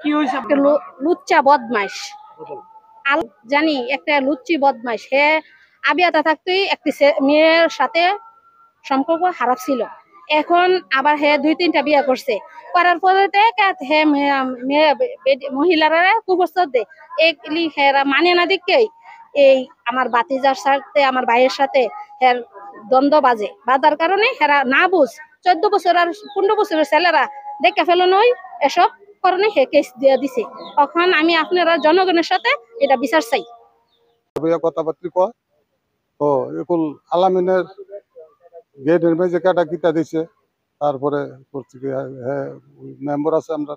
কি হয়েছে? লুচ্চা বদমাইশ জানি, একটা লুচ্চি বদমাইশ। হে আবিয়াতে থাকতেই একটি মেয়ের সাথে সম্পর্ক খারাপ ছিল। এখন আবার হে 2-3টা বিয়ে করছে। করার পরে হে মহিলারা কুপ্রস্তাব দেয়। এগুলি হেরা মানে না দিকেই এই আমার বাতিজার সাথে, আমার ভাইয়ের সাথে হের দ্বন্দ্ব বাজার কারণে হেরা না বুঝ 14 বছর আর 15 বছরের ছেলেরা দেখে ফেলন এসব কারণে হে কেস দিয়ে দিছে। এখন আমি আপনারা জনগণের সাথে এটা বিচার চাই। কথাবার্তা কয় ও একুল আলামিনের গেটের মেঝে কাটা কিতা দিছে। তারপরে মেম্বার আছে, আমরা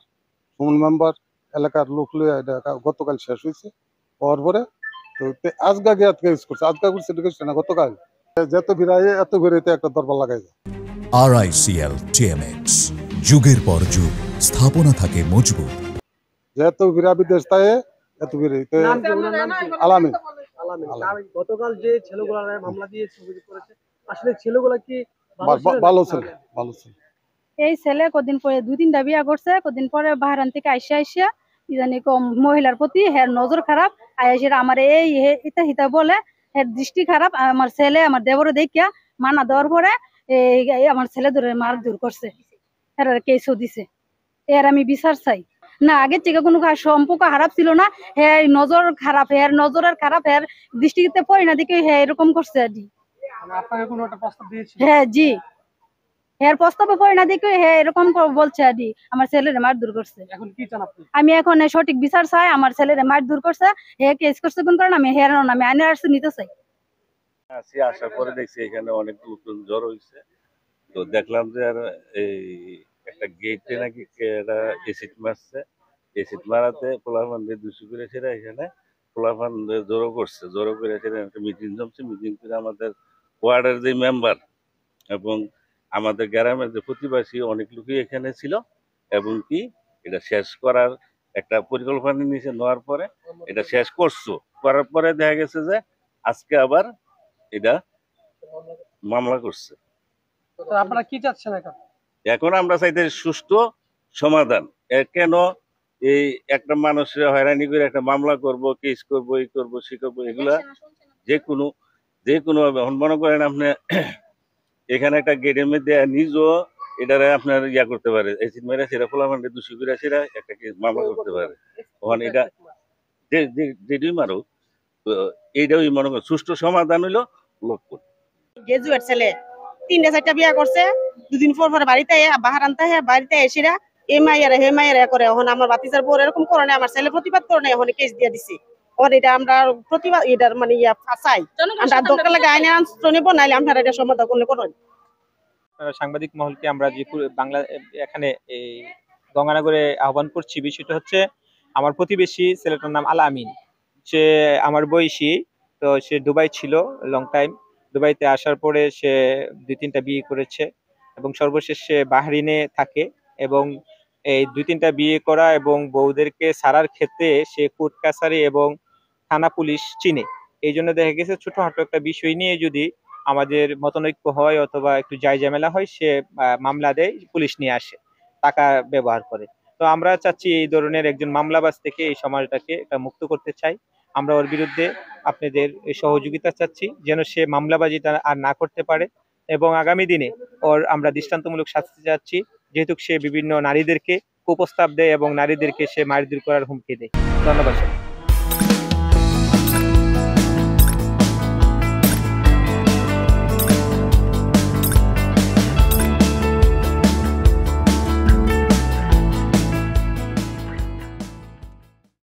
সুমন মেম্বার এলাকার লোক লইয়া এটা গতকাল শেষ হয়েছে। হওয়ার পরে তো আজগা গিয়ে কেস করছে, আজগা করছে না গতকাল। যত ভিড়ায় এত ভিড়াইতে একটা দরবার লাগাই যায়। RICL TMX, যুগের পর যুগ স্থাপনা থাকে মজবুত। যেহেত ভিড়া বিদেশ তাই এত ভিড়াইতে আলামিন। গতকাল যে ছেলেগুলা মামলা দিয়ে ছবি করেছে, আসলে ছেলেগুলা কি ভালো ছিল? ভালো ছিল। এই ছেলে কদিন পরে 2-3টা বিয়া করছে। কদিন পরে বাহারান থেকে আইসা ইদানি কম মহিলার প্রতি হের নজর খারাপ। আইসা আমার এই ইতা হিতা বলে হের দৃষ্টি খারাপ। আমার ছেলে আমার দেবরে দেখিয়া মানা দেওয়ার পরে আমার ছেলে ধরে মার দূর করছে, হের কেসও দিছে। এর আমি বিচার চাই। না আগের থেকে কোনো সম্পর্ক খারাপ ছিল না, হ্যাঁ নজর খারাপ, হের নজরের খারাপ, হের দৃষ্টিতে পড়ে না দিকে হ্যাঁ এরকম করছে আর কি। আপনাকে কোনো একটা প্রস্তাব দিয়েছে? হ্যাঁ জি, এর প্রস্তাবে পড়ে না দিকে হ্যাঁ এরকম বলছে আর কি। আমার ছেলের মার দূর করছে। এখন কি চান আপনি? আমি এখন সঠিক বিচার চাই। আমার ছেলের মার দূর করছে, হ্যাঁ কেস করছে কোন কারণে আমি হের আমি আইনের আশ্রয় নিতে চাই। আসার পরে দেখছি এখানে অনেক লোকজন জড়ো হয়েছে। তো দেখলাম যে আর এই একটা গেটে নাকি এসিড মারছে। এসিড মারাতে পোলাপান দুশো করে সেরা এখানে পোলাপান জড়ো করছে। জড়ো করে সেটা একটা মিটিং জমছে। মিটিং করে আমাদের ওয়ার্ডের যে মেম্বার এবং আমাদের গ্রামের যে প্রতিবাসী অনেক লোকই এখানে ছিল, এবং কি এটা শেষ করার একটা পরিকল্পনা নিয়েছে। নেওয়ার পরে এটা শেষ করছো, করার পরে দেখা গেছে যে আজকে আবার এটা মামলা করছে। তো আপনারা কি চাচ্ছেন এখন? এখন আমরা চাইতে সুষ্ঠু সমাধান। কেন এই একটা মানুষের হয়রানি করে একটা মামলা করব, কেস করব, এই করবো সে করবো, এগুলা যে কোনো এখন মনে করেন আপনি এখানে একটা গেটের মধ্যে নিজও এটারে আপনার ইয়া করতে পারে, এসিড মেরে সেটা ফোলাফান্ডে দোষী করে সেটা একটা মামলা করতে পারে। ওখানে এটা যেটাই মারো এইটাও মনে করেন সুষ্ঠু সমাধান হইলো লক্ষ্য। গ্রাজুয়েট ছেলে 3-4টা বিয়া করছে। 2 দিন পর বাড়িতে বাহারান্তা বাড়িতে এসেরা এ মাইয়ারা করে। এখন আমার বাতিজার বউ এরকম করে না, আমার ছেলে প্রতিবাদ করে না, এখন কেস দিয়ে দিছে। এটা আমরা প্রতিবাদ এটার মানে চাই, আমরা দরকার লাগে আইনের আশ্রয় নেবো, নাইলে আপনারা এটা সমাধান করলে করেন। সাংবাদিক মহলকে আমরা যে বাংলা এখানে এই গঙ্গানগরে আহ্বান করছি, বিষয়টা হচ্ছে আমার প্রতিবেশী ছেলেটার নাম আলামিন। সে আমার বয়সী, তো সে দুবাই ছিল লং টাইম। দুবাইতে আসার পরে সে 2-3টা বিয়ে করেছে এবং সর্বশেষ সে বাহরিনে থাকে। এবং এই 2-3টা বিয়ে করা এবং বউদেরকে ছাড়ার ক্ষেত্রে সে কোর্ট কাছারি এবং থানা পুলিশ চিনে। এই জন্য দেখা গেছে ছোটখাটো একটা বিষয় নিয়ে যদি আমাদের মতনৈক্য হয় অথবা একটু জায়ঝামেলা হয়, সে মামলা দেয়, পুলিশ নিয়ে আসে, টাকা ব্যবহার করে। তো আমরা চাচ্ছি এই ধরনের একজন মামলাবাজ থেকে এই সমাজটাকে মুক্ত করতে চাই। আমরা ওর বিরুদ্ধে আপনাদের সহযোগিতা চাচ্ছি যেন সে মামলাবাজিটা আর না করতে পারে, এবং আগামী দিনে ওর আমরা দৃষ্টান্তমূলক শাস্তি চাচ্ছি, যেহেতু সে বিভিন্ন নারীদেরকে কুপ্রস্তাব দেয় এবং নারীদেরকে সে মারধর করার হুমকি দেয়। ধন্যবাদ।